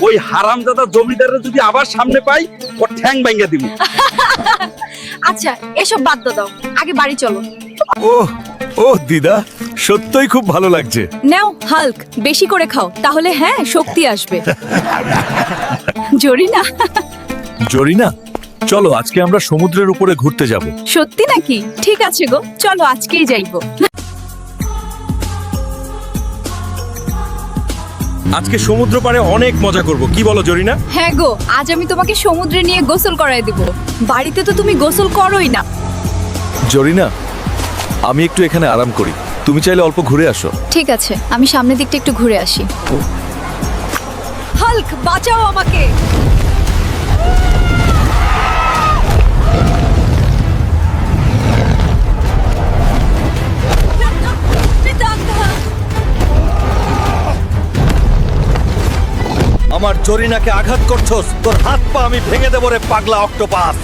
ওই হারামজাদা জমিদারের যদি আবার সামনে পাই ওর ঠ্যাং ভাঙা দিব। আচ্ছা এসব বাদ দাও, আগে বাড়ি চলো। ও দিদা, সত্যই খুব ভালো লাগছে। নাও হাল্ক, বেশি করে খাও, তাহলে হ্যাঁ শক্তি আসবে। জরিনা, জরিনা, চলো আজকে আমরা সমুদ্রের উপরে ঘুরতে যাব। সত্যি নাকি? ঠিক আছে গো, চলো আজকেই যাইবো। আজকে সমুদ্র পাড়ে অনেক মজা করব, কি বলো জরিনা? হ্যাঁ গো, আজ আমি তোমাকে সমুদ্রে নিয়ে গোসল করায় দিব। বাড়িতে তো তুমি গোসল করোই না। জরিনা, আমি একটু এখানে আরাম করি, তুমি চাইলে অল্প ঘুরে আসো। ঠিক আছে, আমি সামনের দিকটা একটু ঘুরে আসি। হাল্ক, বাঁচাও আমাকে। আমার জরিনাকে আঘাত করছস, তোর হাত পা আমি ভেঙে দেব রে পাগলা অক্টোপাস।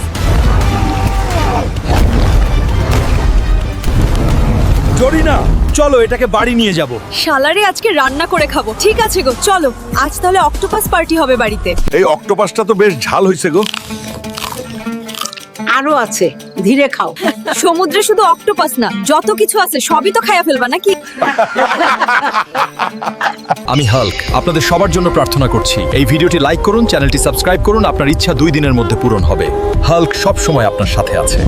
জরিনা, চলো এটাকে বাড়ি নিয়ে যাব। শালারে আজকে রান্না করে খাবো। ঠিক আছে গো, চলো আজ তাহলে অক্টোপাস পার্টি হবে বাড়িতে। এই অক্টোপাসটা তো বেশ ঝাল হইছে গো। আরো আছে, ধীরে খাও। সমুদ্রে শুধু অক্টোপাস না, যত কিছু আছে সবই তো খাইয়া ফেলবা নাকি? আমি হাল্ক আপনাদের সবার জন্য প্রার্থনা করছি, এই ভিডিওটি লাইক করুন, চ্যানেলটি সাবস্ক্রাইব করুন। আপনার ইচ্ছা 2 দিনের মধ্যে পূরণ হবে। হাল্ক সব সময় আপনার সাথে আছে।